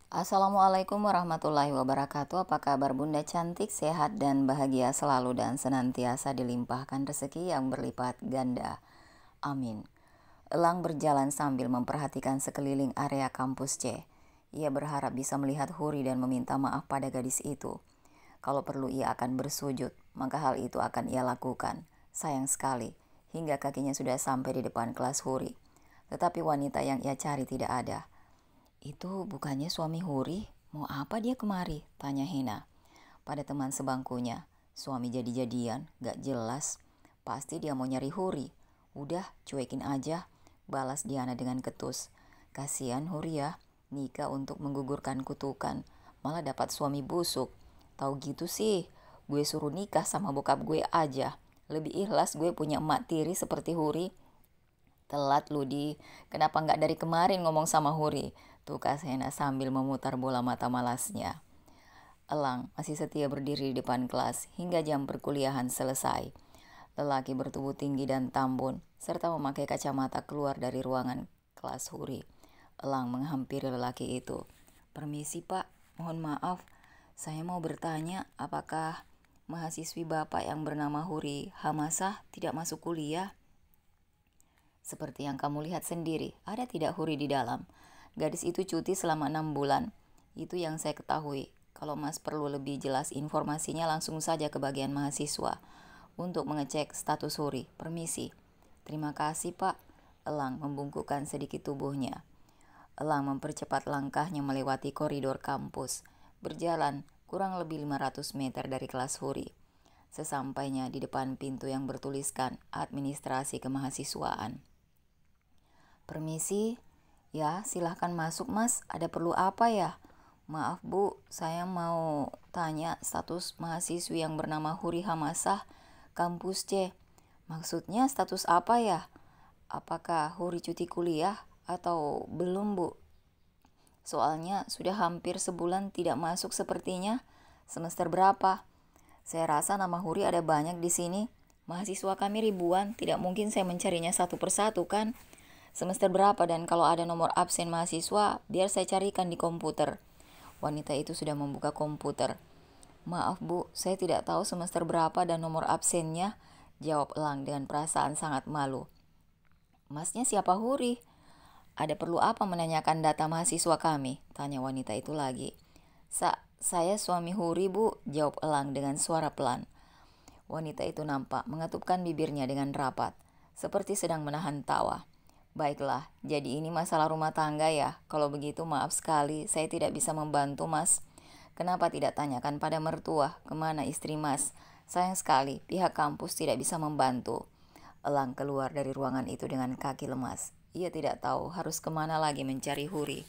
Assalamualaikum warahmatullahi wabarakatuh. Apa kabar Bunda cantik, sehat dan bahagia selalu dan senantiasa dilimpahkan rezeki yang berlipat ganda. Amin. Elang berjalan sambil memperhatikan sekeliling area kampus C. Ia berharap bisa melihat Huri dan meminta maaf pada gadis itu. Kalau perlu ia akan bersujud, maka hal itu akan ia lakukan. Sayang sekali, hingga kakinya sudah sampai di depan kelas Huri. Tetapi wanita yang ia cari tidak ada. "Itu bukannya suami Huri? Mau apa dia kemari?" tanya Hina pada teman sebangkunya. "Suami jadi-jadian, gak jelas. Pasti dia mau nyari Huri." "Udah, cuekin aja," balas Diana dengan ketus. "Kasihan Huri ya, nikah untuk menggugurkan kutukan, malah dapat suami busuk. Tahu gitu sih, gue suruh nikah sama bokap gue aja. Lebih ikhlas gue punya emak tiri seperti Huri." "Telat Ludi, kenapa nggak dari kemarin ngomong sama Huri?" tukas Hena sambil memutar bola mata malasnya. Elang masih setia berdiri di depan kelas hingga jam perkuliahan selesai. Lelaki bertubuh tinggi dan tambun, serta memakai kacamata keluar dari ruangan kelas Huri. Elang menghampiri lelaki itu. "Permisi Pak, mohon maaf. Saya mau bertanya apakah mahasiswi Bapak yang bernama Huri Hamasah tidak masuk kuliah?" "Seperti yang kamu lihat sendiri, ada tidak Huri di dalam? Gadis itu cuti selama 6 bulan. Itu yang saya ketahui. Kalau Mas perlu lebih jelas informasinya langsung saja ke bagian mahasiswa untuk mengecek status Huri. Permisi." "Terima kasih Pak." Elang membungkukkan sedikit tubuhnya. Elang mempercepat langkahnya melewati koridor kampus, berjalan kurang lebih 500 meter dari kelas Huri. Sesampainya di depan pintu yang bertuliskan Administrasi Kemahasiswaan. "Permisi, ya silahkan masuk Mas, ada perlu apa ya?" "Maaf Bu, saya mau tanya status mahasiswi yang bernama Huri Hamasah, kampus C." "Maksudnya status apa ya? Apakah Huri cuti kuliah atau belum Bu? Soalnya sudah hampir sebulan tidak masuk sepertinya." "Semester berapa?" "Saya rasa nama Huri ada banyak di sini. Mahasiswa kami ribuan, tidak mungkin saya mencarinya satu persatu kan." "Semester berapa dan kalau ada nomor absen mahasiswa, biar saya carikan di komputer." Wanita itu sudah membuka komputer. "Maaf Bu, saya tidak tahu semester berapa dan nomor absennya," jawab Elang dengan perasaan sangat malu. "Masnya siapa Huri?" "Ada perlu apa menanyakan data mahasiswa kami?" tanya wanita itu lagi. Saya suami Huri Bu," jawab Elang dengan suara pelan. Wanita itu nampak mengatupkan bibirnya dengan rapat, seperti sedang menahan tawa. "Baiklah, jadi ini masalah rumah tangga ya. Kalau begitu maaf sekali, saya tidak bisa membantu Mas." "Kenapa tidak tanyakan pada mertua, kemana istri Mas? Sayang sekali, pihak kampus tidak bisa membantu." Elang keluar dari ruangan itu dengan kaki lemas. Ia tidak tahu harus kemana lagi mencari Huri.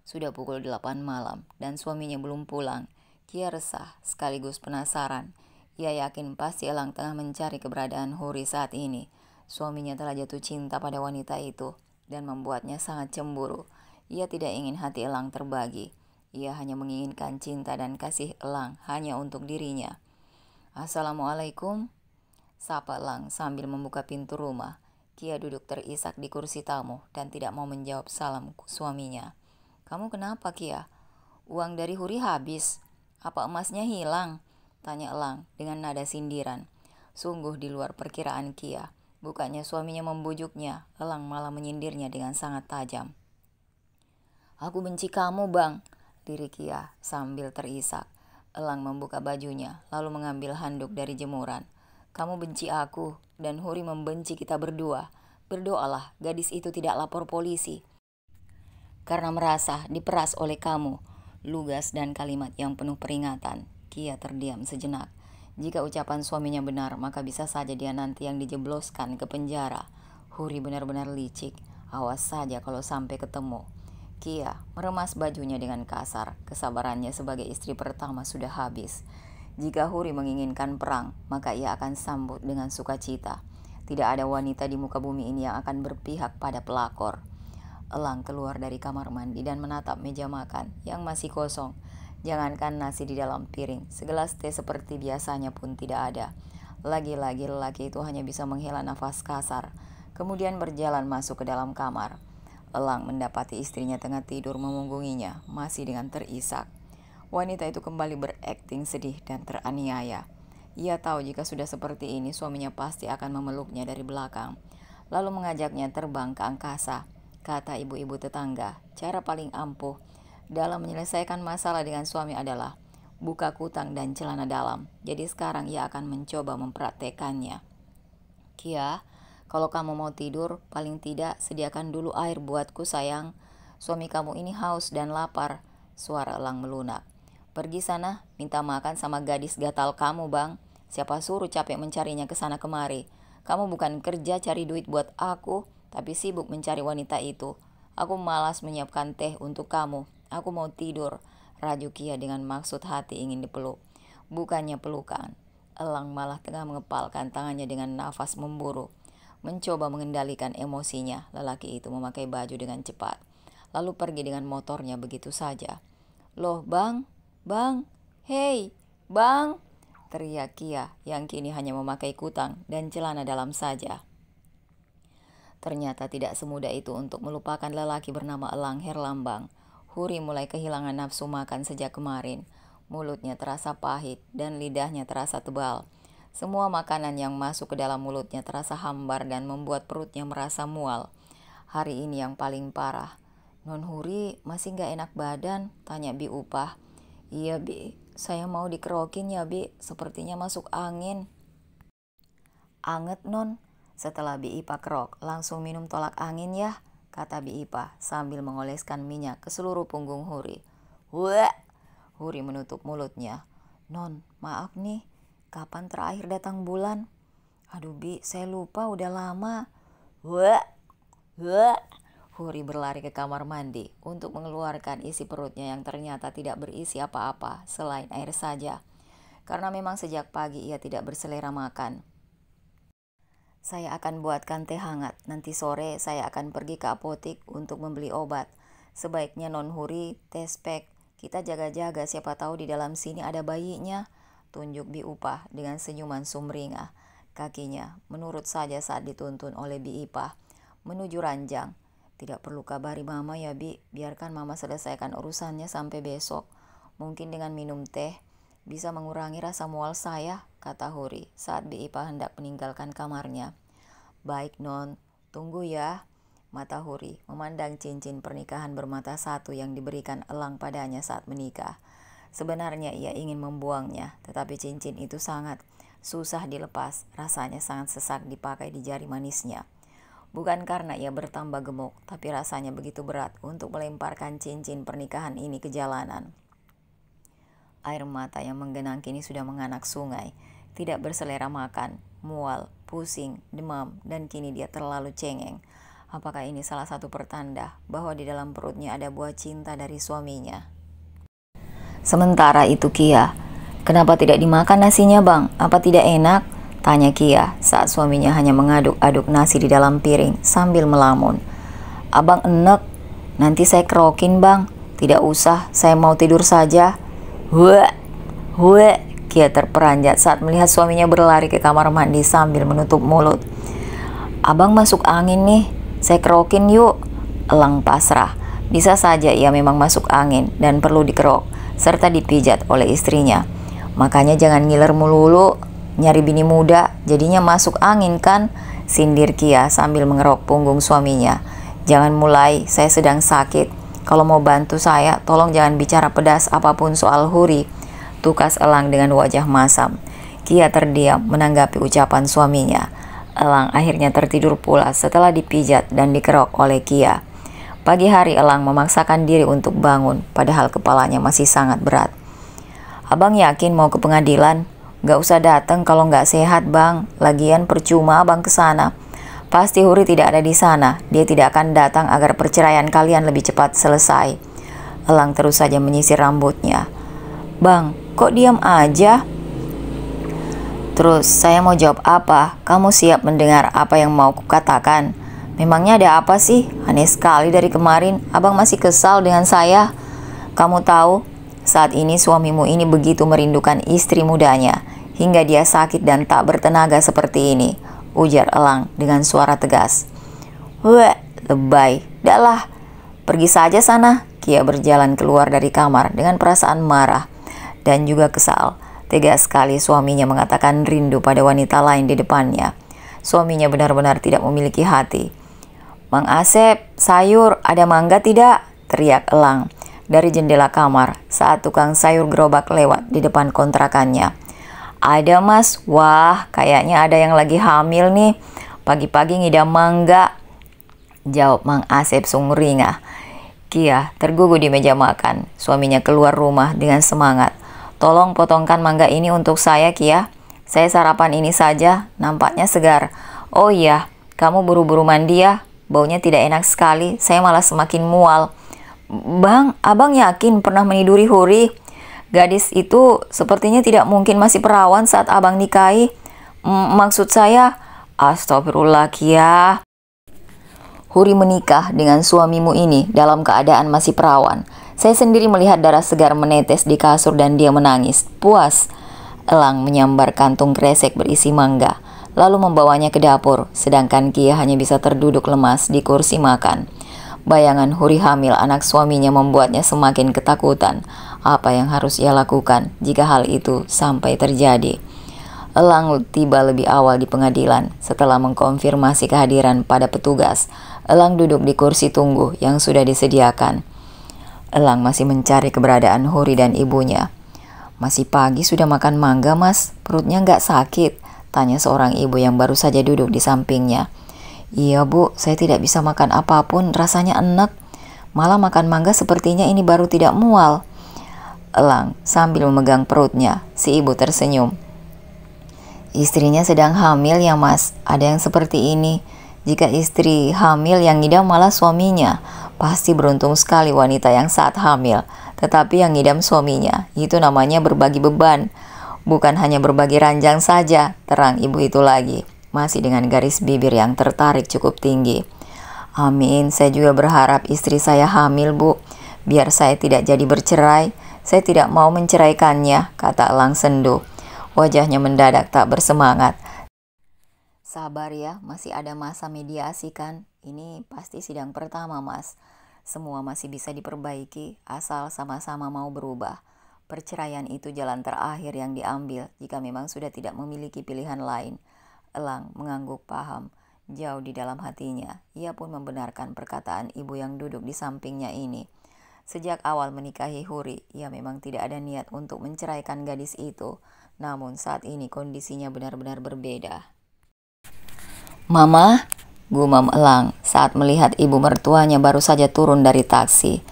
Sudah pukul 8 malam dan suaminya belum pulang. Kia resah sekaligus penasaran. Ia yakin pasti Elang tengah mencari keberadaan Huri saat ini. Suaminya telah jatuh cinta pada wanita itu dan membuatnya sangat cemburu. Ia tidak ingin hati Elang terbagi. Ia hanya menginginkan cinta dan kasih Elang hanya untuk dirinya. "Assalamualaikum," sapa Elang sambil membuka pintu rumah. Kia duduk terisak di kursi tamu dan tidak mau menjawab salam suaminya. "Kamu kenapa Kia? Uang dari Huri habis. Apa emasnya hilang?" tanya Elang dengan nada sindiran. Sungguh di luar perkiraan Kia. Bukannya suaminya membujuknya, Elang malah menyindirnya dengan sangat tajam. "Aku benci kamu Bang," lirik Kia sambil terisak. Elang membuka bajunya, lalu mengambil handuk dari jemuran. "Kamu benci aku, dan Huri membenci kita berdua. Berdoalah gadis itu tidak lapor polisi karena merasa diperas oleh kamu." Lugas dan kalimat yang penuh peringatan. Kia terdiam sejenak. Jika ucapan suaminya benar, maka bisa saja dia nanti yang dijebloskan ke penjara. Huri benar-benar licik. Awas saja kalau sampai ketemu. Kia meremas bajunya dengan kasar. Kesabarannya sebagai istri pertama sudah habis. Jika Huri menginginkan perang, maka ia akan sambut dengan sukacita. Tidak ada wanita di muka bumi ini yang akan berpihak pada pelakor. Elang keluar dari kamar mandi dan menatap meja makan yang masih kosong. Jangankan nasi di dalam piring, segelas teh seperti biasanya pun tidak ada. Lagi-lagi lelaki itu hanya bisa menghela nafas kasar, kemudian berjalan masuk ke dalam kamar. Elang mendapati istrinya tengah tidur memunggunginya, masih dengan terisak. Wanita itu kembali berakting sedih dan teraniaya. Ia tahu jika sudah seperti ini, suaminya pasti akan memeluknya dari belakang, lalu mengajaknya terbang ke angkasa. Kata ibu-ibu tetangga, cara paling ampuh dalam menyelesaikan masalah dengan suami adalah buka kutang dan celana dalam. Jadi sekarang ia akan mencoba mempraktekannya. Kia, kalau kamu mau tidur, paling tidak sediakan dulu air buatku sayang. Suami kamu ini haus dan lapar. Suara elang melunak. Pergi sana, minta makan sama gadis gatal kamu bang. Siapa suruh capek mencarinya ke sana kemari. Kamu bukan kerja cari duit buat aku, tapi sibuk mencari wanita itu. Aku malas menyiapkan teh untuk kamu. Aku mau tidur. Raju Kia dengan maksud hati ingin dipeluk. Bukannya pelukan. Elang malah tengah mengepalkan tangannya dengan nafas memburu. Mencoba mengendalikan emosinya, lelaki itu memakai baju dengan cepat, lalu pergi dengan motornya begitu saja. Loh bang, hei bang, teriak Kia yang kini hanya memakai kutang dan celana dalam saja. Ternyata tidak semudah itu untuk melupakan lelaki bernama Elang Herlambang. Huri mulai kehilangan nafsu makan sejak kemarin. Mulutnya terasa pahit dan lidahnya terasa tebal. Semua makanan yang masuk ke dalam mulutnya terasa hambar dan membuat perutnya merasa mual. Hari ini yang paling parah. Non Huri masih gak enak badan? Tanya Bi Upah. Iya Bi, saya mau dikerokin ya Bi, sepertinya masuk angin. Anget non, setelah Bi Ipah kerok, langsung minum tolak angin ya, kata Bi Ipah sambil mengoleskan minyak ke seluruh punggung Huri. Wah, Huri menutup mulutnya. Non, maaf nih. Kapan terakhir datang bulan? Aduh Bi, saya lupa udah lama. Wah. Huri berlari ke kamar mandi untuk mengeluarkan isi perutnya yang ternyata tidak berisi apa-apa selain air saja. Karena memang sejak pagi ia tidak berselera makan. Saya akan buatkan teh hangat. Nanti sore saya akan pergi ke apotik untuk membeli obat. Sebaiknya Non Huri tes pack. Kita jaga-jaga, siapa tahu di dalam sini ada bayinya. Tunjuk Bi Upah dengan senyuman sumringah. Kakinya menurut saja saat dituntun oleh Bi Ipah menuju ranjang. Tidak perlu kabari mama ya Bi, biarkan mama selesaikan urusannya sampai besok. Mungkin dengan minum teh bisa mengurangi rasa mual saya, kata Huri saat Bi Ipah hendak meninggalkan kamarnya. Baik non, tunggu ya. Mata Huri memandang cincin pernikahan bermata satu yang diberikan Elang padanya saat menikah. Sebenarnya ia ingin membuangnya, tetapi cincin itu sangat susah dilepas, rasanya sangat sesak dipakai di jari manisnya. Bukan karena ia bertambah gemuk, tapi rasanya begitu berat untuk melemparkan cincin pernikahan ini ke jalanan. Air mata yang menggenang kini sudah menganak sungai, tidak berselera makan, mual, pusing, demam, dan kini dia terlalu cengeng. Apakah ini salah satu pertanda bahwa di dalam perutnya ada buah cinta dari suaminya? Sementara itu Kia, kenapa tidak dimakan nasinya bang? Apa tidak enak? Tanya Kia saat suaminya hanya mengaduk-aduk nasi di dalam piring sambil melamun. Abang enek, nanti saya kerokin bang. Tidak usah, saya mau tidur saja. Hue, Kia terperanjat saat melihat suaminya berlari ke kamar mandi sambil menutup mulut. Abang masuk angin nih, saya kerokin yuk. Elang pasrah, bisa saja ia memang masuk angin dan perlu dikerok serta dipijat oleh istrinya. Makanya jangan ngiler melulu, nyari bini muda, jadinya masuk angin kan, sindir Kia sambil mengerok punggung suaminya. Jangan mulai, saya sedang sakit. Kalau mau bantu saya, tolong jangan bicara pedas apapun soal Huri, tukas Elang dengan wajah masam. Kia terdiam menanggapi ucapan suaminya. Elang akhirnya tertidur pula setelah dipijat dan dikerok oleh Kia. Pagi hari Elang memaksakan diri untuk bangun, padahal kepalanya masih sangat berat. Abang yakin mau ke pengadilan? Gak usah datang kalau gak sehat bang, lagian percuma abang ke sana. Pasti Huri tidak ada di sana, dia tidak akan datang agar perceraian kalian lebih cepat selesai. Elang terus saja menyisir rambutnya. Bang, kok diam aja? Terus saya mau jawab apa? Kamu siap mendengar apa yang mau kukatakan? Memangnya ada apa sih? Aneh sekali dari kemarin, abang masih kesal dengan saya. Kamu tahu, saat ini suamimu ini begitu merindukan istri mudanya, hingga dia sakit dan tak bertenaga seperti ini, ujar Elang dengan suara tegas. Wah, lebay, Daklah, pergi saja sana. Kia berjalan keluar dari kamar dengan perasaan marah dan juga kesal. Tega sekali suaminya mengatakan rindu pada wanita lain di depannya. Suaminya benar-benar tidak memiliki hati. "Mang Asep, sayur, ada mangga tidak?" teriak Elang dari jendela kamar saat tukang sayur gerobak lewat di depan kontrakannya. "Ada mas, wah kayaknya ada yang lagi hamil nih. Pagi-pagi ngidam mangga," jawab Mang Asep sumringah. Kia tergugu di meja makan. Suaminya keluar rumah dengan semangat. "Tolong potongkan mangga ini untuk saya, Kia. Saya sarapan ini saja, nampaknya segar. Oh iya, kamu buru-buru mandi ya. Baunya tidak enak sekali, saya malah semakin mual." "Bang, abang yakin pernah meniduri Huri? Gadis itu sepertinya tidak mungkin masih perawan saat abang nikahi. Maksud saya..." "Astagfirullah, Kia. Huri menikah dengan suamimu ini dalam keadaan masih perawan. Saya sendiri melihat darah segar menetes di kasur dan dia menangis. Puas." Elang menyambar kantung kresek berisi mangga, lalu membawanya ke dapur, sedangkan Kia hanya bisa terduduk lemas di kursi makan. Bayangan Huri hamil anak suaminya membuatnya semakin ketakutan. Apa yang harus ia lakukan jika hal itu sampai terjadi? Elang tiba lebih awal di pengadilan. Setelah mengkonfirmasi kehadiran pada petugas, Elang duduk di kursi tunggu yang sudah disediakan. Elang masih mencari keberadaan Huri dan ibunya. "Masih pagi sudah makan mangga, mas? Perutnya nggak sakit?" tanya seorang ibu yang baru saja duduk di sampingnya. "Iya bu, saya tidak bisa makan apapun, rasanya enak. Malah makan mangga sepertinya ini baru tidak mual." Elang sambil memegang perutnya. Si ibu tersenyum. "Istrinya sedang hamil ya mas, ada yang seperti ini. Jika istri hamil yang ngidam malah suaminya. Pasti beruntung sekali wanita yang saat hamil. Tetapi yang ngidam suaminya, itu namanya berbagi beban. Bukan hanya berbagi ranjang saja," terang ibu itu lagi, masih dengan garis bibir yang tertarik cukup tinggi. "Amin, saya juga berharap istri saya hamil bu, biar saya tidak jadi bercerai. Saya tidak mau menceraikannya," kata Elang sendu. Wajahnya mendadak tak bersemangat. "Sabar ya, masih ada masa mediasi kan? Ini pasti sidang pertama mas. Semua masih bisa diperbaiki, asal sama-sama mau berubah. Perceraian itu jalan terakhir yang diambil jika memang sudah tidak memiliki pilihan lain." Elang mengangguk paham. Jauh di dalam hatinya, ia pun membenarkan perkataan ibu yang duduk di sampingnya ini. Sejak awal menikahi Huri, ia memang tidak ada niat untuk menceraikan gadis itu. Namun saat ini kondisinya benar-benar berbeda. "Mama," gumam Elang saat melihat ibu mertuanya baru saja turun dari taksi.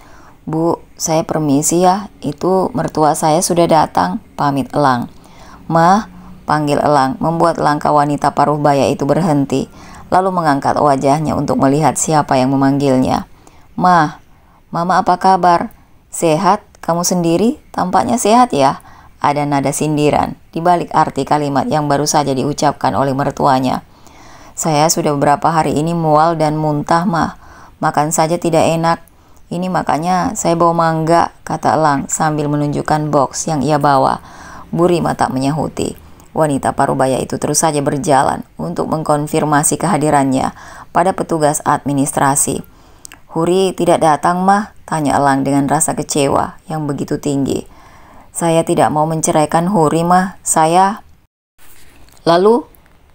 "Bu, saya permisi ya, itu mertua saya sudah datang," pamit Elang. "Ma," panggil Elang, membuat langkah wanita paruh baya itu berhenti, lalu mengangkat wajahnya untuk melihat siapa yang memanggilnya. "Ma, Mama apa kabar? Sehat? Kamu sendiri? Tampaknya sehat ya?" Ada nada sindiran di balik arti kalimat yang baru saja diucapkan oleh mertuanya. "Saya sudah beberapa hari ini mual dan muntah, Mah. Makan saja tidak enak. Ini makanya saya bawa mangga," kata Elang sambil menunjukkan box yang ia bawa. Bu Rima tak menyahuti. Wanita parubaya itu terus saja berjalan untuk mengkonfirmasi kehadirannya pada petugas administrasi. "Huri tidak datang, Mah?" tanya Elang dengan rasa kecewa yang begitu tinggi. "Saya tidak mau menceraikan Huri, Mah. Saya..." "Lalu,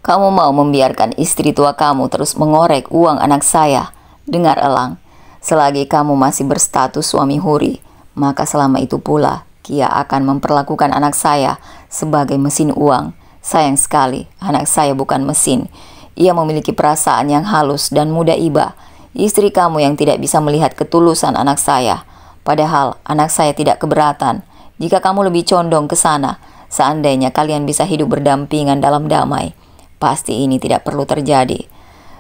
kamu mau membiarkan istri tua kamu terus mengorek uang anak saya?" Dengar Elang, selagi kamu masih berstatus suami Huri, maka selama itu pula Kia akan memperlakukan anak saya sebagai mesin uang. Sayang sekali, anak saya bukan mesin. Ia memiliki perasaan yang halus dan mudah iba. Istri kamu yang tidak bisa melihat ketulusan anak saya. Padahal anak saya tidak keberatan jika kamu lebih condong ke sana. Seandainya kalian bisa hidup berdampingan dalam damai, pasti ini tidak perlu terjadi.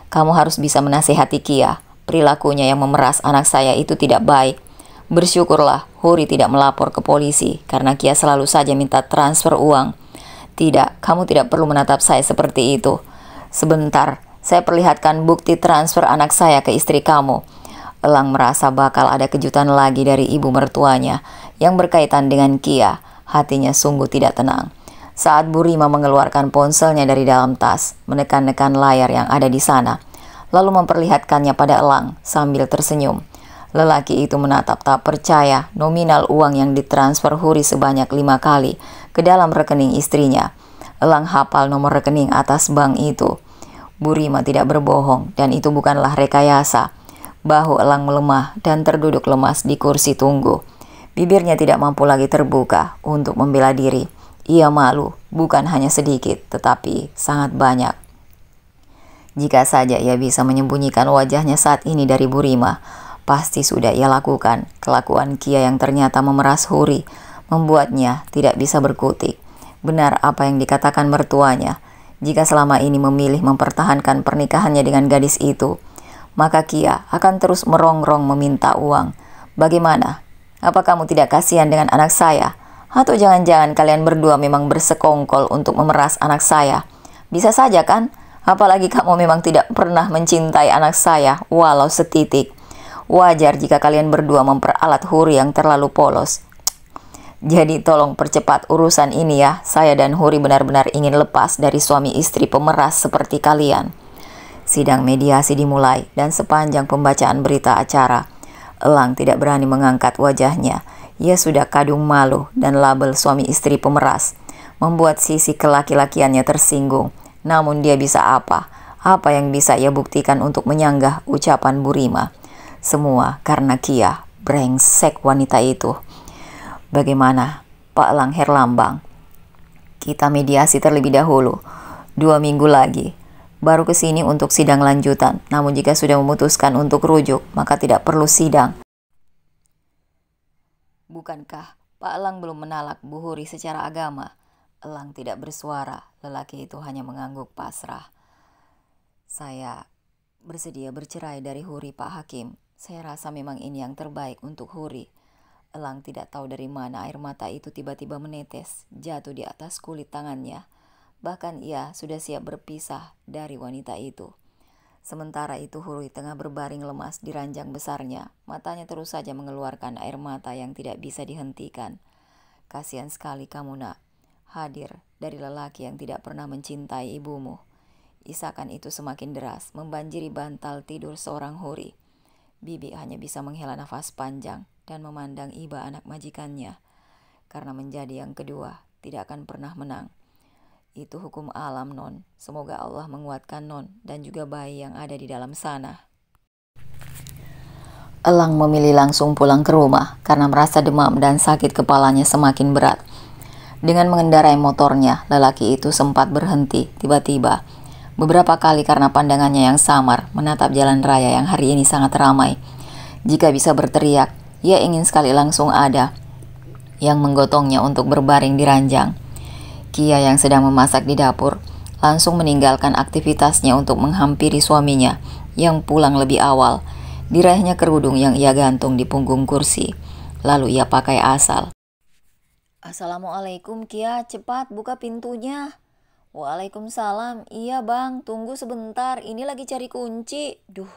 Kamu harus bisa menasihati Kia. Perilakunya yang memeras anak saya itu tidak baik. Bersyukurlah Huri tidak melapor ke polisi karena Kia selalu saja minta transfer uang. Tidak, kamu tidak perlu menatap saya seperti itu. Sebentar, saya perlihatkan bukti transfer anak saya ke istri kamu. Elang merasa bakal ada kejutan lagi dari ibu mertuanya yang berkaitan dengan Kia. Hatinya sungguh tidak tenang. Saat Bu Rima mengeluarkan ponselnya dari dalam tas, menekan-nekan layar yang ada di sana, lalu memperlihatkannya pada Elang sambil tersenyum. Lelaki itu menatap tak percaya nominal uang yang ditransfer Huri sebanyak 5 kali ke dalam rekening istrinya. Elang hafal nomor rekening atas bank itu. Bu Rima tidak berbohong dan itu bukanlah rekayasa. Bahu Elang melemah dan terduduk lemas di kursi tunggu. Bibirnya tidak mampu lagi terbuka untuk membela diri. Ia malu, bukan hanya sedikit, tetapi sangat banyak. Jika saja ia bisa menyembunyikan wajahnya saat ini dari Bu Rima, pasti sudah ia lakukan. Kelakuan Kia yang ternyata memeras Huri membuatnya tidak bisa berkutik. Benar apa yang dikatakan mertuanya. Jika selama ini memilih mempertahankan pernikahannya dengan gadis itu, maka Kia akan terus merongrong meminta uang. Bagaimana? Apa kamu tidak kasihan dengan anak saya? Atau jangan-jangan kalian berdua memang bersekongkol untuk memeras anak saya? Bisa saja kan? Apalagi kamu memang tidak pernah mencintai anak saya, walau setitik. Wajar jika kalian berdua memperalat Huri yang terlalu polos. Jadi tolong percepat urusan ini ya. Saya dan Huri benar-benar ingin lepas dari suami istri pemeras seperti kalian. Sidang mediasi dimulai dan sepanjang pembacaan berita acara, Elang tidak berani mengangkat wajahnya. Ia sudah kadung malu dan label suami istri pemeras membuat sisi kelaki-lakiannya tersinggung. Namun dia bisa apa? Apa yang bisa ia buktikan untuk menyanggah ucapan Bu Rima? Semua karena Kia, brengsek wanita itu. Bagaimana, Pak Elang Herlambang? Kita mediasi terlebih dahulu. 2 minggu lagi. Baru ke sini untuk sidang lanjutan. Namun jika sudah memutuskan untuk rujuk, maka tidak perlu sidang. Bukankah Pak Elang belum menalak Bu Huri secara agama? Elang tidak bersuara, lelaki itu hanya mengangguk pasrah. Saya bersedia bercerai dari Huri, Pak Hakim. Saya rasa memang ini yang terbaik untuk Huri. Elang tidak tahu dari mana air mata itu tiba-tiba menetes, jatuh di atas kulit tangannya. Bahkan ia sudah siap berpisah dari wanita itu. Sementara itu Huri tengah berbaring lemas di ranjang besarnya. Matanya terus saja mengeluarkan air mata yang tidak bisa dihentikan. Kasihan sekali kamu, nak. Hadir dari lelaki yang tidak pernah mencintai ibumu. Isakan itu semakin deras, membanjiri bantal tidur seorang Huri. Bibi hanya bisa menghela nafas panjang dan memandang iba anak majikannya. Karena menjadi yang kedua, tidak akan pernah menang. Itu hukum alam, Non. Semoga Allah menguatkan Non dan juga bayi yang ada di dalam sana. Elang memilih langsung pulang ke rumah karena merasa demam dan sakit kepalanya semakin berat. Dengan mengendarai motornya, lelaki itu sempat berhenti tiba-tiba. Beberapa kali karena pandangannya yang samar menatap jalan raya yang hari ini sangat ramai. Jika bisa berteriak, ia ingin sekali langsung ada yang menggotongnya untuk berbaring di ranjang. Kia yang sedang memasak di dapur langsung meninggalkan aktivitasnya untuk menghampiri suaminya yang pulang lebih awal. Diraihnya kerudung yang ia gantung di punggung kursi. Lalu ia pakai asal. Assalamualaikum Kia, cepat buka pintunya. Waalaikumsalam, iya bang, tunggu sebentar, ini lagi cari kunci. Duh,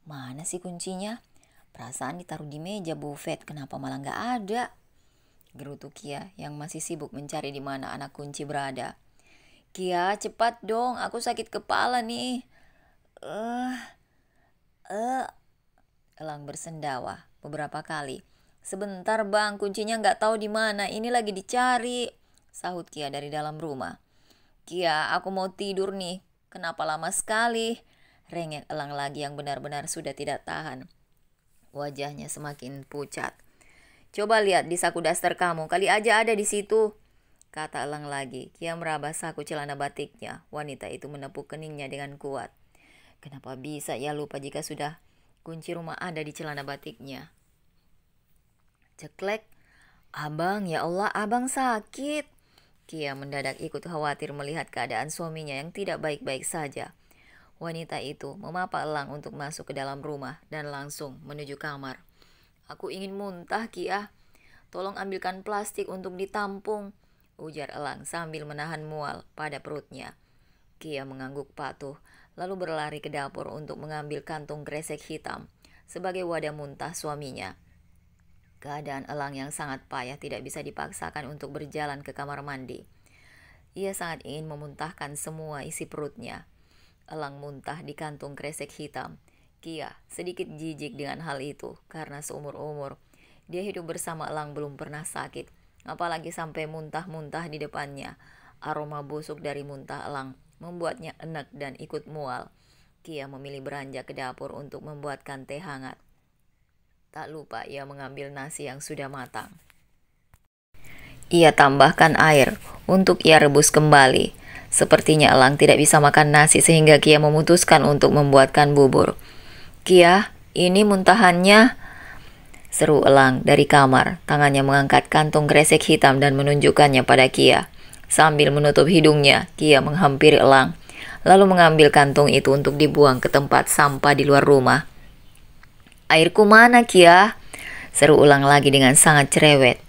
mana sih kuncinya? Perasaan ditaruh di meja buffet, kenapa malah nggak ada? Gerutu Kia yang masih sibuk mencari di mana anak kunci berada. Kia, cepat dong, aku sakit kepala nih. Elang bersendawa beberapa kali. Sebentar bang, kuncinya nggak tahu di mana, ini lagi dicari, sahut Kia dari dalam rumah. Kia, aku mau tidur nih, kenapa lama sekali? Rengek Elang lagi yang benar-benar sudah tidak tahan. Wajahnya semakin pucat. Coba lihat di saku daster kamu, kali aja ada di situ, kata Elang lagi. Kia meraba saku celana batiknya. Wanita itu menepuk keningnya dengan kuat. Kenapa bisa ia lupa jika sudah kunci rumah ada di celana batiknya? Ceklek, abang, ya Allah, abang sakit. Kia mendadak ikut khawatir melihat keadaan suaminya yang tidak baik-baik saja. Wanita itu memapa Elang untuk masuk ke dalam rumah dan langsung menuju kamar. Aku ingin muntah, Kia. Tolong ambilkan plastik untuk ditampung, ujar Elang sambil menahan mual pada perutnya. Kia mengangguk patuh, lalu berlari ke dapur untuk mengambil kantung kresek hitam sebagai wadah muntah suaminya. Keadaan Elang yang sangat payah tidak bisa dipaksakan untuk berjalan ke kamar mandi. Ia sangat ingin memuntahkan semua isi perutnya. Elang muntah di kantung kresek hitam. Kia sedikit jijik dengan hal itu karena seumur-umur dia hidup bersama elang belum pernah sakit, apalagi sampai muntah-muntah di depannya. Aroma busuk dari muntah elang membuatnya enek dan ikut mual. Kia memilih beranjak ke dapur untuk membuatkan teh hangat. Tak lupa ia mengambil nasi yang sudah matang. Ia tambahkan air untuk ia rebus kembali. Sepertinya elang tidak bisa makan nasi sehingga Kia memutuskan untuk membuatkan bubur. "Kia, ini muntahannya," seru elang dari kamar. Tangannya mengangkat kantung kresek hitam dan menunjukkannya pada Kia. Sambil menutup hidungnya, Kia menghampiri elang, lalu mengambil kantung itu untuk dibuang ke tempat sampah di luar rumah. "Airku mana, Kia?" seru ulang lagi dengan sangat cerewet.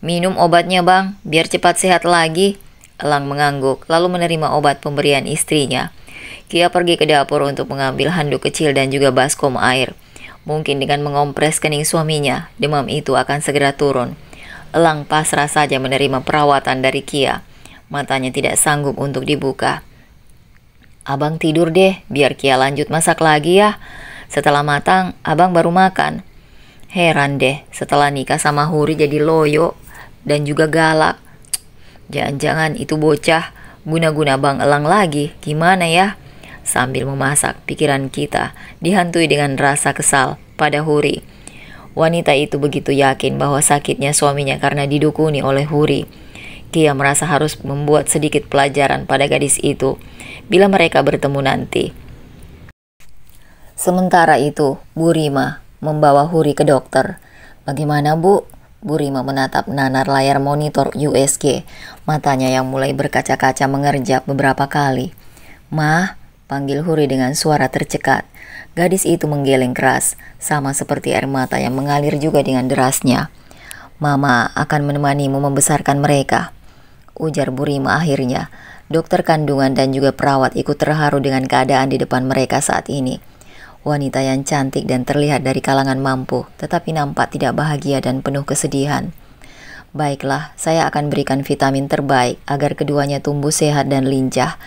"Minum obatnya, Bang, biar cepat sehat lagi." Elang mengangguk, lalu menerima obat pemberian istrinya. Kia pergi ke dapur untuk mengambil handuk kecil dan juga baskom air. Mungkin dengan mengompres kening suaminya, demam itu akan segera turun. Elang pasrah saja menerima perawatan dari Kia. Matanya tidak sanggup untuk dibuka. "Abang tidur deh, biar Kia lanjut masak lagi ya. Setelah matang, abang baru makan." Heran deh, setelah nikah sama Huri jadi loyo dan juga galak. Jangan-jangan itu bocah guna-guna Bang Elang lagi, gimana ya? Sambil memasak, pikiran kita dihantui dengan rasa kesal pada Huri. Wanita itu begitu yakin bahwa sakitnya suaminya karena didukuni oleh Huri. Kia merasa harus membuat sedikit pelajaran pada gadis itu bila mereka bertemu nanti. Sementara itu, Bu Rima membawa Huri ke dokter. "Bagaimana, Bu?" Bu Rima menatap nanar layar monitor USG. Matanya yang mulai berkaca-kaca mengerjap beberapa kali. "Mah," panggil Huri dengan suara tercekat. Gadis itu menggeleng keras, sama seperti air mata yang mengalir juga dengan derasnya. "Mama akan menemanimu membesarkan mereka," ujar Bu Rima akhirnya. Dokter kandungan dan juga perawat ikut terharu dengan keadaan di depan mereka saat ini. Wanita yang cantik dan terlihat dari kalangan mampu, tetapi nampak tidak bahagia dan penuh kesedihan. "Baiklah, saya akan berikan vitamin terbaik agar keduanya tumbuh sehat dan lincah."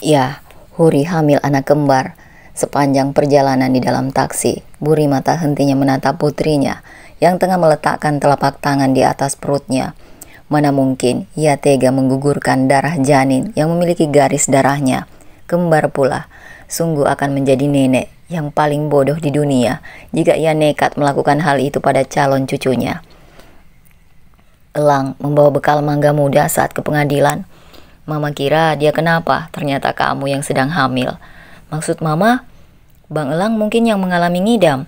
Ya, Huri hamil anak kembar. Sepanjang perjalanan di dalam taksi, Bu Rima tak hentinya menatap putrinya yang tengah meletakkan telapak tangan di atas perutnya. Mana mungkin ia tega menggugurkan darah janin yang memiliki garis darahnya. Kembar pula. Sungguh akan menjadi nenek yang paling bodoh di dunia jika ia nekat melakukan hal itu pada calon cucunya. Elang membawa bekal mangga muda saat ke pengadilan. "Mama kira dia kenapa, ternyata kamu yang sedang hamil." "Maksud Mama?" "Bang Elang mungkin yang mengalami ngidam."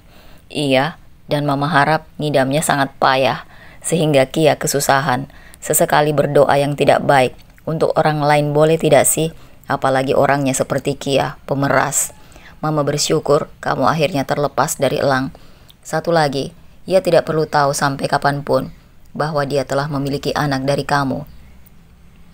"Iya, dan Mama harap ngidamnya sangat payah, sehingga Kia kesusahan. Sesekali berdoa yang tidak baik untuk orang lain boleh tidak sih? Apalagi orangnya seperti Kia, pemeras. Mama bersyukur kamu akhirnya terlepas dari Elang. Satu lagi, ia tidak perlu tahu sampai kapanpun bahwa dia telah memiliki anak dari kamu.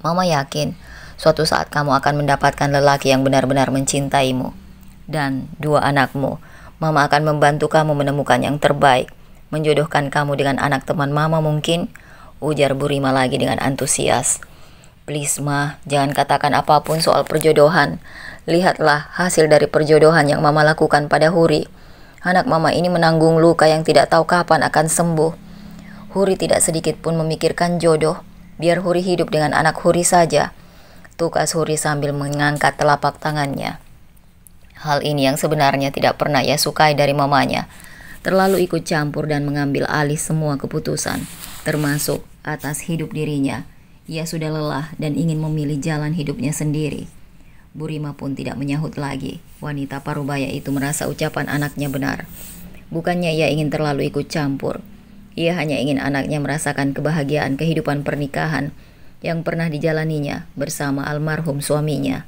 Mama yakin suatu saat kamu akan mendapatkan lelaki yang benar-benar mencintaimu. Dan 2 anakmu, Mama akan membantu kamu menemukan yang terbaik, menjodohkan kamu dengan anak teman Mama mungkin," ujar Bu Rima lagi dengan antusias. "Please Ma, jangan katakan apapun soal perjodohan. Lihatlah hasil dari perjodohan yang Mama lakukan pada Huri. Anak Mama ini menanggung luka yang tidak tahu kapan akan sembuh. Huri tidak sedikit pun memikirkan jodoh. Biar Huri hidup dengan anak Huri saja," tukas Huri sambil mengangkat telapak tangannya. Hal ini yang sebenarnya tidak pernah ia sukai dari mamanya. Terlalu ikut campur dan mengambil alih semua keputusan, termasuk atas hidup dirinya. Ia sudah lelah dan ingin memilih jalan hidupnya sendiri. Bu Rima pun tidak menyahut lagi. Wanita parubaya itu merasa ucapan anaknya benar. Bukannya ia ingin terlalu ikut campur. Ia hanya ingin anaknya merasakan kebahagiaan kehidupan pernikahan yang pernah dijalaninya bersama almarhum suaminya.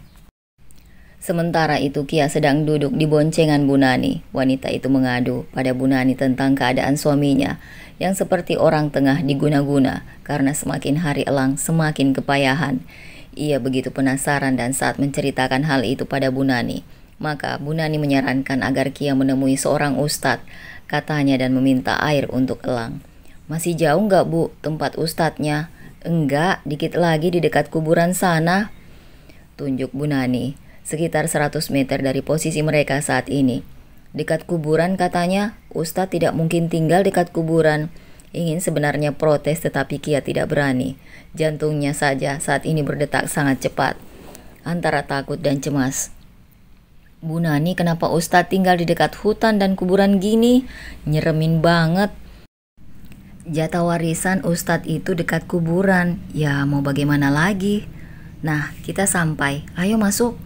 Sementara itu Kia sedang duduk di boncengan Bu Nani. Wanita itu mengadu pada Bu Nani tentang keadaan suaminya yang seperti orang tengah diguna-guna karena semakin hari Elang semakin kepayahan. Ia begitu penasaran dan saat menceritakan hal itu pada Bu Nani, maka Bu Nani menyarankan agar Kia menemui seorang ustadz, katanya, dan meminta air untuk Elang. "Masih jauh nggak Bu tempat ustadznya?" "Enggak, dikit lagi di dekat kuburan sana," tunjuk Bu Nani. sekitar 100 meter dari posisi mereka saat ini. Dekat kuburan katanya, Ustadz tidak mungkin tinggal dekat kuburan. Ingin sebenarnya protes tetapi Kia tidak berani. Jantungnya saja saat ini berdetak sangat cepat, antara takut dan cemas. Bu Nani, kenapa Ustadz tinggal di dekat hutan dan kuburan gini? Nyeremin banget. Jatah warisan Ustadz itu dekat kuburan. Ya mau bagaimana lagi? Nah, kita sampai. Ayo masuk.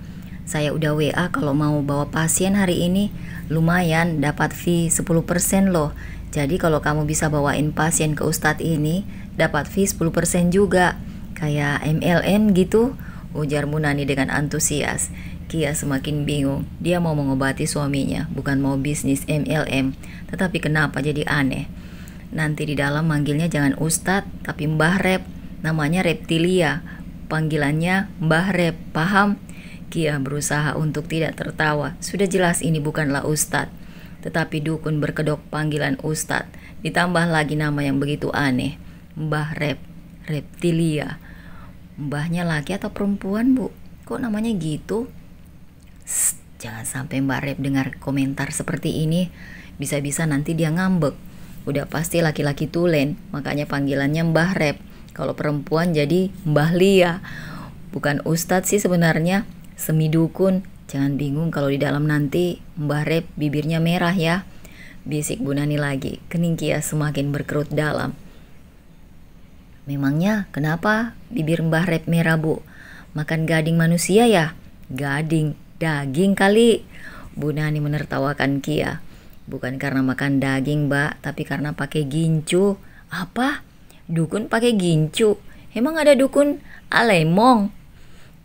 Saya udah WA kalau mau bawa pasien hari ini. Lumayan, dapat fee 10% loh. Jadi kalau kamu bisa bawain pasien ke Ustadz ini, dapat fee 10% juga. Kayak MLM gitu, ujar Bu Nani dengan antusias. Kia semakin bingung. Dia mau mengobati suaminya, bukan mau bisnis MLM. Tetapi kenapa jadi aneh? Nanti di dalam manggilnya jangan Ustadz, tapi Mbah Rep. Namanya Reptilia. Panggilannya Mbah Rep, paham? Kia berusaha untuk tidak tertawa. Sudah jelas ini bukanlah Ustadz, tetapi dukun berkedok panggilan Ustadz. Ditambah lagi nama yang begitu aneh. Mbah Rep, Reptilia. Mbahnya laki atau perempuan, Bu? Kok namanya gitu? Jangan sampai Mbak Rep dengar komentar seperti ini. Bisa-bisa nanti dia ngambek. Udah pasti laki-laki tulen, makanya panggilannya Mbah Rep. Kalau perempuan jadi Mbah Lia. Bukan Ustadz sih sebenarnya, semi dukun. Jangan bingung kalau di dalam nanti Mbah Rep bibirnya merah ya. Bisik Bu Nani lagi. Kening Kia semakin berkerut dalam. Memangnya kenapa bibir Mbah Rep merah, Bu? Makan gading manusia ya? Gading, daging kali. Bu Nani menertawakan Kia. Bukan karena makan daging, Mbak, tapi karena pakai gincu. Apa? Dukun pakai gincu? Emang ada dukun alemong?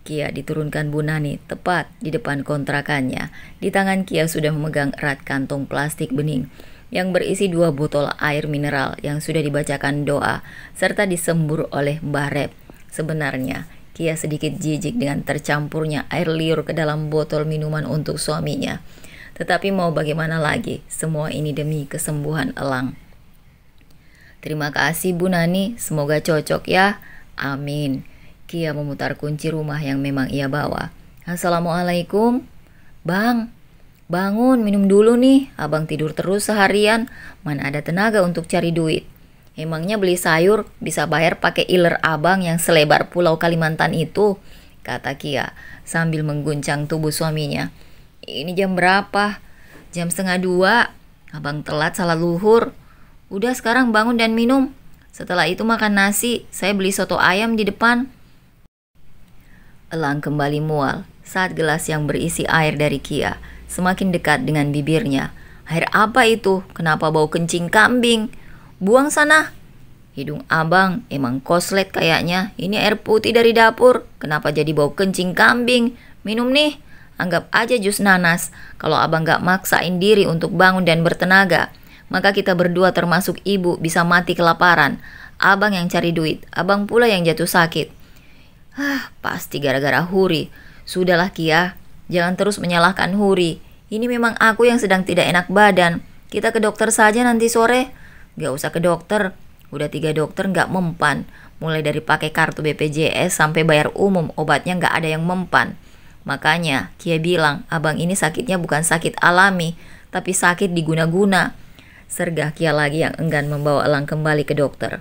Kia diturunkan Bu Nani tepat di depan kontrakannya. Di tangan Kia sudah memegang erat kantong plastik bening yang berisi 2 botol air mineral yang sudah dibacakan doa serta disembur oleh Mbah Rep. Sebenarnya Kia sedikit jijik dengan tercampurnya air liur ke dalam botol minuman untuk suaminya. Tetapi mau bagaimana lagi, semua ini demi kesembuhan Elang. Terima kasih Bu Nani, semoga cocok ya. Amin. Kia memutar kunci rumah yang memang ia bawa. Assalamualaikum. Bang, bangun minum dulu nih. Abang tidur terus seharian, mana ada tenaga untuk cari duit. Emangnya beli sayur bisa bayar pakai iler abang yang selebar pulau Kalimantan itu, kata Kia sambil mengguncang tubuh suaminya. Ini jam berapa? Jam 1:30. Abang telat salah luhur. Udah sekarang bangun dan minum. Setelah itu makan nasi. Saya beli soto ayam di depan. Elang kembali mual saat gelas yang berisi air dari Kia semakin dekat dengan bibirnya. Air apa itu? Kenapa bau kencing kambing? Buang sana. Hidung abang emang koslet kayaknya. Ini air putih dari dapur. Kenapa jadi bau kencing kambing? Minum nih. Anggap aja jus nanas. Kalau abang gak maksain diri untuk bangun dan bertenaga, maka kita berdua termasuk ibu bisa mati kelaparan. Abang yang cari duit, abang pula yang jatuh sakit. Pasti gara-gara Huri. Sudahlah Kia, jangan terus menyalahkan Huri. Ini memang aku yang sedang tidak enak badan. Kita ke dokter saja nanti sore. Gak usah ke dokter. Udah 3 dokter gak mempan. Mulai dari pakai kartu BPJS sampai bayar umum, obatnya gak ada yang mempan. Makanya Kia bilang abang ini sakitnya bukan sakit alami, tapi sakit diguna-guna. Sergah Kia lagi yang enggan membawa Elang kembali ke dokter.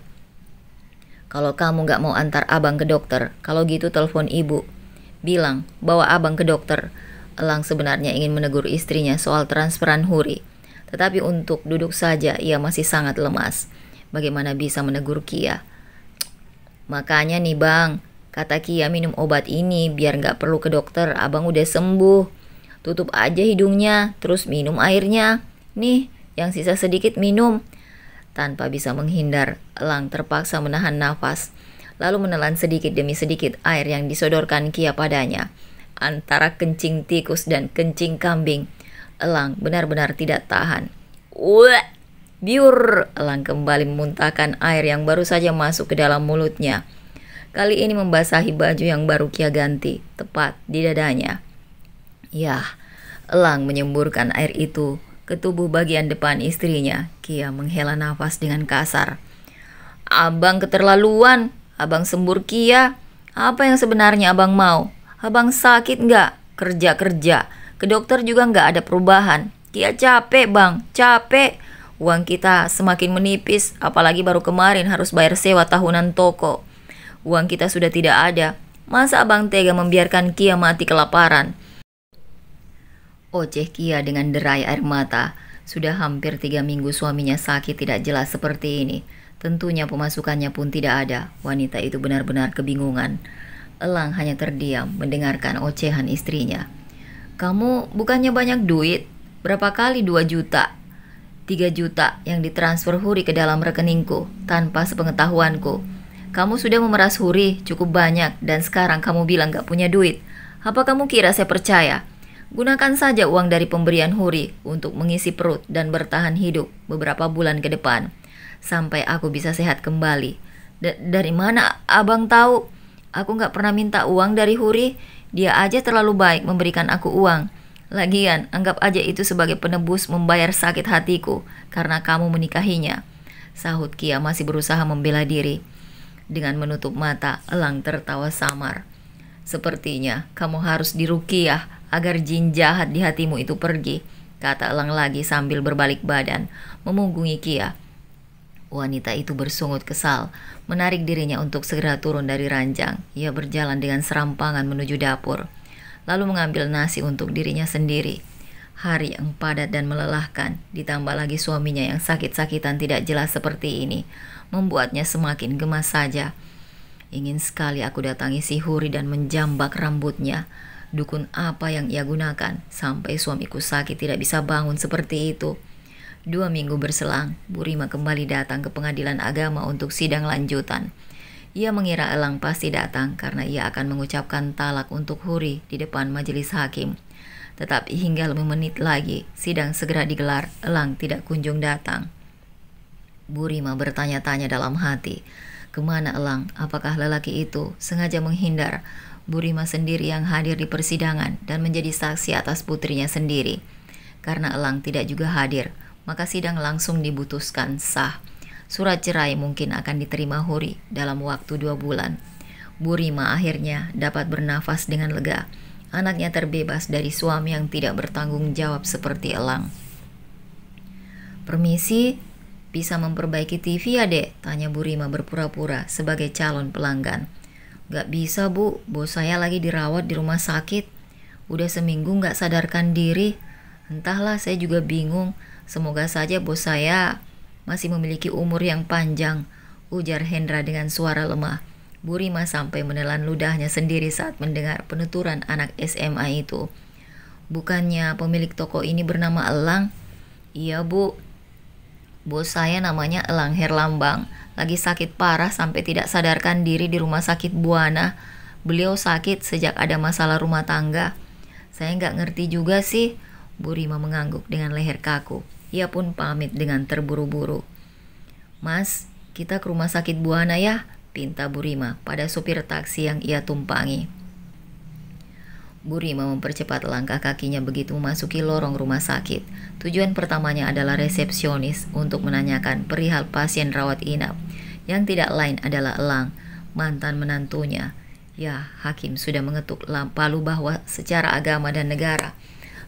Kalau kamu gak mau antar abang ke dokter, kalau gitu telepon ibu. Bilang bawa abang ke dokter. Elang sebenarnya ingin menegur istrinya soal transferan Huri. Tetapi untuk duduk saja ia masih sangat lemas. Bagaimana bisa menegur Kia? Makanya nih bang, kata Kia minum obat ini biar gak perlu ke dokter, abang udah sembuh. Tutup aja hidungnya, terus minum airnya. Nih, yang sisa sedikit minum. Tanpa bisa menghindar, Elang terpaksa menahan nafas, lalu menelan sedikit demi sedikit air yang disodorkan Kia padanya. Antara kencing tikus dan kencing kambing, Elang benar-benar tidak tahan. Biur! Elang kembali memuntahkan air yang baru saja masuk ke dalam mulutnya. Kali ini membasahi baju yang baru Kia ganti, tepat di dadanya. Yah, Elang menyemburkan air itu ke tubuh bagian depan istrinya. Kia menghela nafas dengan kasar. Abang keterlaluan, abang sembur Kia. Apa yang sebenarnya abang mau? Abang sakit nggak? kerja. Ke dokter juga nggak ada perubahan. Kia capek bang, capek. Uang kita semakin menipis, apalagi baru kemarin harus bayar sewa tahunan toko. Uang kita sudah tidak ada. Masa abang tega membiarkan Kia mati kelaparan? Oceh Kia dengan derai air mata. Sudah hampir 3 minggu suaminya sakit tidak jelas seperti ini. Tentunya pemasukannya pun tidak ada. Wanita itu benar-benar kebingungan. Elang hanya terdiam mendengarkan ocehan istrinya. Kamu bukannya banyak duit? Berapa kali 2 juta? 3 juta yang ditransfer Huri ke dalam rekeningku tanpa sepengetahuanku. Kamu sudah memeras Huri cukup banyak dan sekarang kamu bilang gak punya duit. Apa kamu kira saya percaya? Gunakan saja uang dari pemberian Huri untuk mengisi perut dan bertahan hidup beberapa bulan ke depan. Sampai aku bisa sehat kembali. Dari mana abang tahu? Aku gak pernah minta uang dari Huri. Dia aja terlalu baik memberikan aku uang. Lagian, anggap aja itu sebagai penebus membayar sakit hatiku karena kamu menikahinya. Sahut Kia masih berusaha membela diri. Dengan menutup mata, Elang tertawa samar. Sepertinya kamu harus diruqyah agar jin jahat di hatimu itu pergi, kata Elang lagi sambil berbalik badan, memunggungi Kia. Wanita itu bersungut kesal, menarik dirinya untuk segera turun dari ranjang. Ia berjalan dengan serampangan menuju dapur, lalu mengambil nasi untuk dirinya sendiri. Hari yang padat dan melelahkan, ditambah lagi suaminya yang sakit-sakitan tidak jelas seperti ini, membuatnya semakin gemas saja. Ingin sekali aku datangi si Huri dan menjambak rambutnya. Dukun apa yang ia gunakan sampai suamiku sakit tidak bisa bangun seperti itu. 2 minggu berselang, Bu Rima kembali datang ke pengadilan agama untuk sidang lanjutan. Ia mengira Elang pasti datang karena ia akan mengucapkan talak untuk Huri di depan majelis hakim. Tetapi hingga 5 menit lagi, sidang segera digelar, Elang tidak kunjung datang. Bu Rima bertanya-tanya dalam hati, kemana Elang? Apakah lelaki itu sengaja menghindar? Bu Rima sendiri yang hadir di persidangan dan menjadi saksi atas putrinya sendiri. Karena Elang tidak juga hadir, maka sidang langsung diputuskan sah. Surat cerai mungkin akan diterima Huri dalam waktu 2 bulan. Bu Rima akhirnya dapat bernafas dengan lega. Anaknya terbebas dari suami yang tidak bertanggung jawab seperti Elang. Permisi, bisa memperbaiki TV ya dek? Tanya Bu Rima berpura-pura sebagai calon pelanggan. Gak bisa bu, bos saya lagi dirawat di rumah sakit. Udah seminggu gak sadarkan diri. Entahlah, saya juga bingung. Semoga saja bos saya masih memiliki umur yang panjang, ujar Hendra dengan suara lemah. Bu Rima sampai menelan ludahnya sendiri saat mendengar penuturan anak SMA itu. Bukannya pemilik toko ini bernama Elang? Iya bu, bos saya namanya Elang Herlambang. Lagi sakit parah sampai tidak sadarkan diri di rumah sakit Buana. Beliau sakit sejak ada masalah rumah tangga. Saya nggak ngerti juga sih. Bu Rima mengangguk dengan leher kaku. Ia pun pamit dengan terburu-buru. Mas, kita ke rumah sakit Buana ya, pinta Bu Rima pada sopir taksi yang ia tumpangi. Bu Rima mempercepat langkah kakinya begitu memasuki lorong rumah sakit. Tujuan pertamanya adalah resepsionis untuk menanyakan perihal pasien rawat inap, yang tidak lain adalah Elang, mantan menantunya. Ya, hakim sudah mengetuk palu bahwa secara agama dan negara,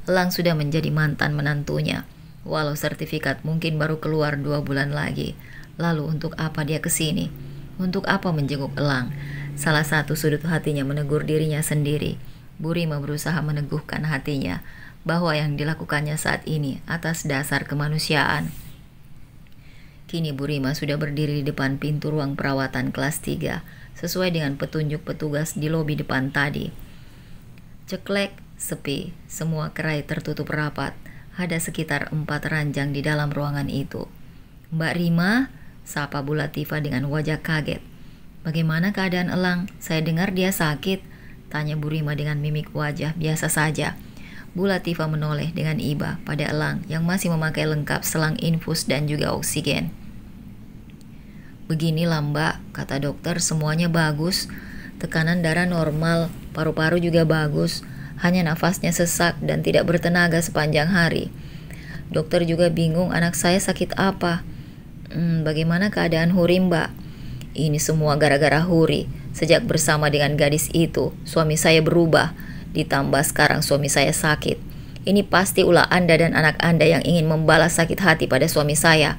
Elang sudah menjadi mantan menantunya. Walau sertifikat mungkin baru keluar 2 bulan lagi. Lalu untuk apa dia kesini? Untuk apa menjenguk Elang? Salah satu sudut hatinya menegur dirinya sendiri. Bu Rima berusaha meneguhkan hatinya bahwa yang dilakukannya saat ini atas dasar kemanusiaan. Kini Bu Rima sudah berdiri di depan pintu ruang perawatan kelas 3, sesuai dengan petunjuk petugas di lobi depan tadi. Ceklek, sepi, semua kerai tertutup rapat. Ada sekitar 4 ranjang di dalam ruangan itu. Mbak Rima, sapa Bu Latifah dengan wajah kaget. Bagaimana keadaan Elang? Saya dengar dia sakit, tanya Bu Rima dengan mimik wajah biasa saja. Bu Latifah menoleh dengan iba pada Elang yang masih memakai lengkap selang infus dan juga oksigen. Beginilah Mbak, kata dokter, semuanya bagus. Tekanan darah normal, paru-paru juga bagus. Hanya nafasnya sesak dan tidak bertenaga sepanjang hari. Dokter juga bingung anak saya sakit apa. Bagaimana keadaan Huri Mbak? Ini semua gara-gara Huri. Sejak bersama dengan gadis itu, suami saya berubah. Ditambah sekarang suami saya sakit. Ini pasti ulah Anda dan anak Anda yang ingin membalas sakit hati pada suami saya.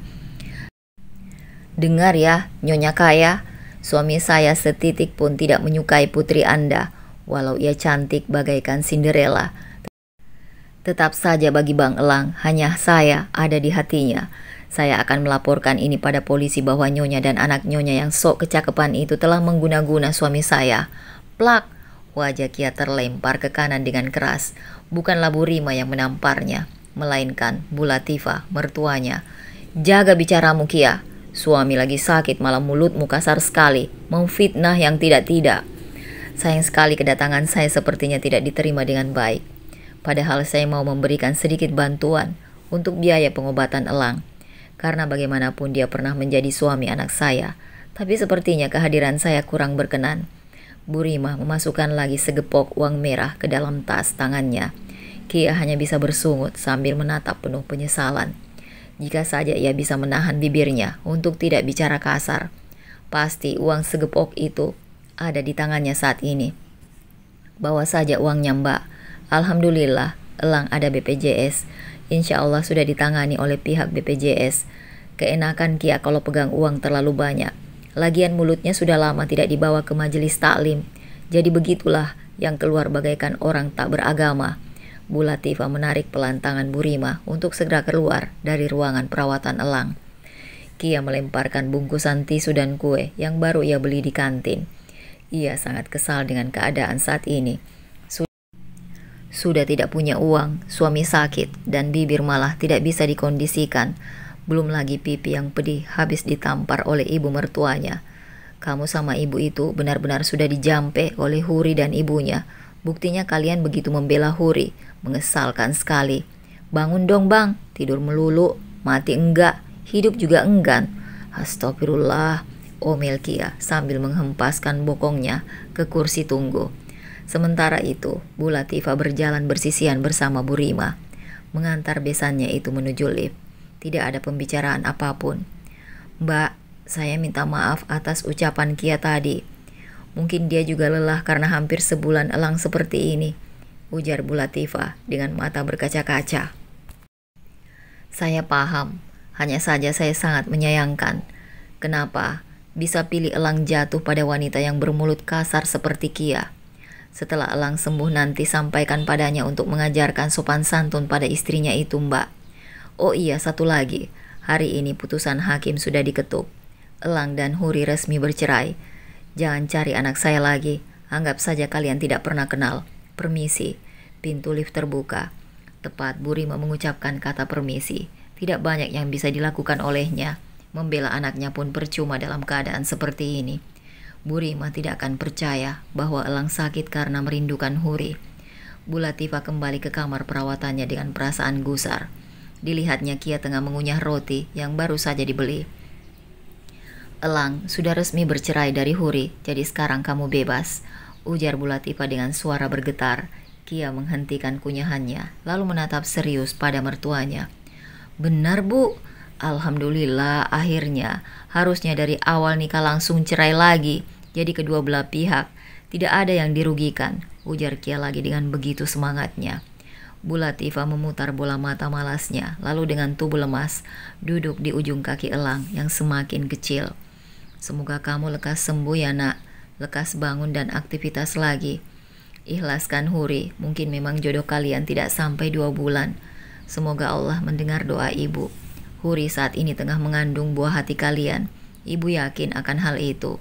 Dengar ya, Nyonya Kaya, suami saya setitik pun tidak menyukai putri Anda, walau ia cantik bagaikan Cinderella. Tetap saja bagi Bang Elang, hanya saya ada di hatinya. Saya akan melaporkan ini pada polisi bahwa Nyonya dan anak Nyonya yang sok kecakepan itu telah mengguna-guna suami saya. Plak! Wajah Kia terlempar ke kanan dengan keras. Bukanlah Bu Rima yang menamparnya, melainkan Bu Latifah, mertuanya. Jaga bicaramu, Kia. Suami lagi sakit malah mulutmu kasar sekali, memfitnah yang tidak-tidak. Sayang sekali kedatangan saya sepertinya tidak diterima dengan baik. Padahal saya mau memberikan sedikit bantuan untuk biaya pengobatan Elang. Karena bagaimanapun dia pernah menjadi suami anak saya. Tapi sepertinya kehadiran saya kurang berkenan. Bu Rima memasukkan lagi segepok uang merah ke dalam tas tangannya. Kia hanya bisa bersungut sambil menatap penuh penyesalan. Jika saja ia bisa menahan bibirnya untuk tidak bicara kasar. Pasti uang segepok itu ada di tangannya saat ini. Bawa saja uangnya, Mbak. Alhamdulillah, Elang ada BPJS. Insya Allah sudah ditangani oleh pihak BPJS. Keenakan Kia kalau pegang uang terlalu banyak. Lagian mulutnya sudah lama tidak dibawa ke majelis taklim. Jadi begitulah yang keluar bagaikan orang tak beragama. Bu Latifah menarik pelan tangan Bu Rima untuk segera keluar dari ruangan perawatan Elang. Kia melemparkan bungkusan tisu dan kue yang baru ia beli di kantin. Ia sangat kesal dengan keadaan saat ini. Sudah tidak punya uang, suami sakit, dan bibir malah tidak bisa dikondisikan. Belum lagi pipi yang pedih habis ditampar oleh ibu mertuanya. Kamu sama ibu itu benar-benar sudah dijampe oleh Huri dan ibunya. Buktinya kalian begitu membela Huri. Mengesalkan sekali. Bangun dong bang, tidur melulu, mati enggak, hidup juga enggan. Astagfirullah, omel Kia sambil menghempaskan bokongnya ke kursi tunggu. Sementara itu, Bu Latifah berjalan bersisian bersama Bu Rima, mengantar besannya itu menuju lift. Tidak ada pembicaraan apapun. Mbak, saya minta maaf atas ucapan Kia tadi. Mungkin dia juga lelah karena hampir sebulan Elang seperti ini, ujar Bu Latifah dengan mata berkaca-kaca. Saya paham, hanya saja saya sangat menyayangkan. Kenapa bisa pilih Elang jatuh pada wanita yang bermulut kasar seperti Kia? Setelah Elang sembuh nanti sampaikan padanya untuk mengajarkan sopan santun pada istrinya itu, Mbak. Oh iya, satu lagi. Hari ini putusan hakim sudah diketuk. Elang dan Huri resmi bercerai. Jangan cari anak saya lagi. Anggap saja kalian tidak pernah kenal. Permisi. Pintu lift terbuka. Tepat Bu Rima mengucapkan kata permisi. Tidak banyak yang bisa dilakukan olehnya. Membela anaknya pun percuma dalam keadaan seperti ini. Bu Rima tidak akan percaya bahwa Elang sakit karena merindukan Huri. Bu Latifah kembali ke kamar perawatannya dengan perasaan gusar. Dilihatnya Kia tengah mengunyah roti yang baru saja dibeli. Elang sudah resmi bercerai dari Huri, jadi sekarang kamu bebas, ujar Bu Latifah dengan suara bergetar. Kia menghentikan kunyahannya, lalu menatap serius pada mertuanya. Benar Bu, alhamdulillah akhirnya. Harusnya dari awal nikah langsung cerai lagi. Jadi kedua belah pihak tidak ada yang dirugikan, ujar Kia lagi dengan begitu semangatnya. Bu Latifah memutar bola mata malasnya, lalu dengan tubuh lemas duduk di ujung kaki Elang yang semakin kecil. Semoga kamu lekas sembuh ya nak, lekas bangun dan aktivitas lagi. Ikhlaskan Huri, mungkin memang jodoh kalian tidak sampai 2 bulan. Semoga Allah mendengar doa ibu. Huri saat ini tengah mengandung buah hati kalian. Ibu yakin akan hal itu.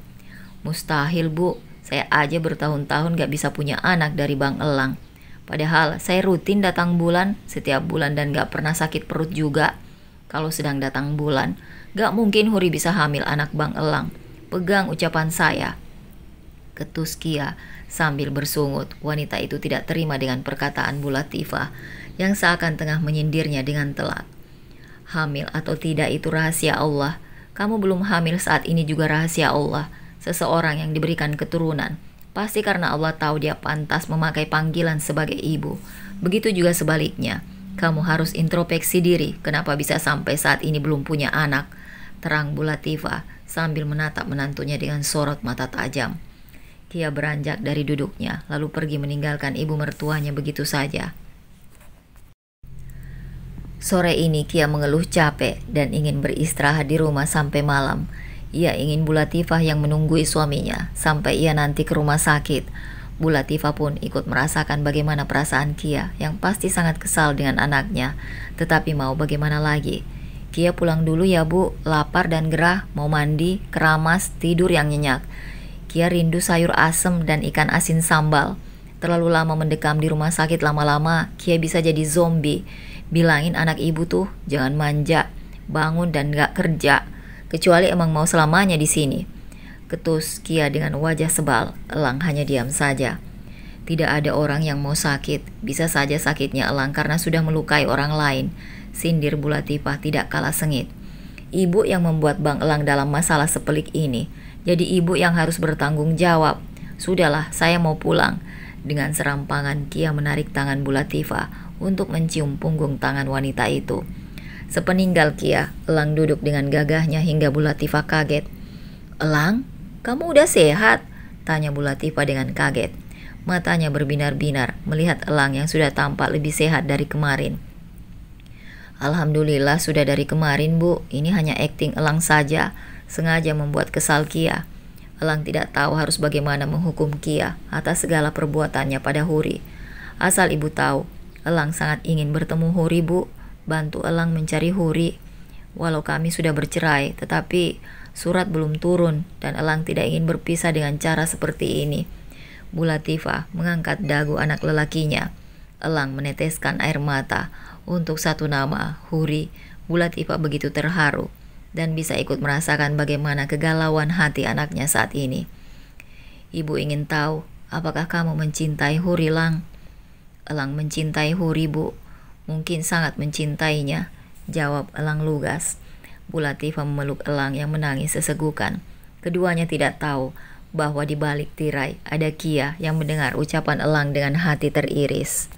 Mustahil Bu, saya aja bertahun-tahun gak bisa punya anak dari Bang Elang. Padahal saya rutin datang bulan, setiap bulan dan gak pernah sakit perut juga. Kalau sedang datang bulan, gak mungkin Huri bisa hamil anak Bang Elang. Pegang ucapan saya. Ketus Kia sambil bersungut. Wanita itu tidak terima dengan perkataan Bu Latifah yang seakan tengah menyindirnya dengan telak. Hamil atau tidak itu rahasia Allah. Kamu belum hamil saat ini juga rahasia Allah. Seseorang yang diberikan keturunan pasti karena Allah tahu dia pantas memakai panggilan sebagai ibu. Begitu juga sebaliknya. Kamu harus introspeksi diri. Kenapa bisa sampai saat ini belum punya anak? Terang Bu Latifah sambil menatap menantunya dengan sorot mata tajam. Kia beranjak dari duduknya, lalu pergi meninggalkan ibu mertuanya begitu saja. Sore ini Kia mengeluh capek dan ingin beristirahat di rumah sampai malam. Ia ingin Bu Latifah yang menunggui suaminya sampai ia nanti ke rumah sakit. Bu Latifah pun ikut merasakan bagaimana perasaan Kia yang pasti sangat kesal dengan anaknya. Tetapi mau bagaimana lagi? Kia pulang dulu ya Bu, lapar dan gerah, mau mandi, keramas, tidur yang nyenyak. Kia rindu sayur asem dan ikan asin sambal. Terlalu lama mendekam di rumah sakit, lama-lama Kia bisa jadi zombie. Bilangin anak ibu tuh jangan manja, bangun dan gak kerja, kecuali emang mau selamanya di sini. Ketus Kia dengan wajah sebal. Elang hanya diam saja. Tidak ada orang yang mau sakit, bisa saja sakitnya Elang karena sudah melukai orang lain. Sindir Bu Latifah tidak kalah sengit. Ibu yang membuat Bang Elang dalam masalah sepelik ini. Jadi ibu yang harus bertanggung jawab. Sudahlah, saya mau pulang. Dengan serampangan Kia menarik tangan Bu Latifah untuk mencium punggung tangan wanita itu. Sepeninggal Kia, Elang duduk dengan gagahnya hingga Bu Latifah kaget. "Elang, kamu udah sehat?" tanya Bu Latifah dengan kaget. Matanya berbinar-binar melihat Elang yang sudah tampak lebih sehat dari kemarin. "Alhamdulillah sudah dari kemarin Bu, ini hanya akting Elang saja, sengaja membuat kesal Kia." Elang tidak tahu harus bagaimana menghukum Kia atas segala perbuatannya pada Huri. Asal ibu tahu, Elang sangat ingin bertemu Huri Bu, bantu Elang mencari Huri. Walau kami sudah bercerai, tetapi surat belum turun dan Elang tidak ingin berpisah dengan cara seperti ini. Bu Latifah mengangkat dagu anak lelakinya. Elang meneteskan air mata. Untuk satu nama, Huri, Bu Latifah begitu terharu dan bisa ikut merasakan bagaimana kegalauan hati anaknya saat ini. "Ibu ingin tahu, apakah kamu mencintai Huri, Lang?" "Elang mencintai Huri, Bu. Mungkin sangat mencintainya," jawab Elang lugas. Bu Latifah memeluk Elang yang menangis sesegukan. Keduanya tidak tahu bahwa di balik tirai ada Kia yang mendengar ucapan Elang dengan hati teriris.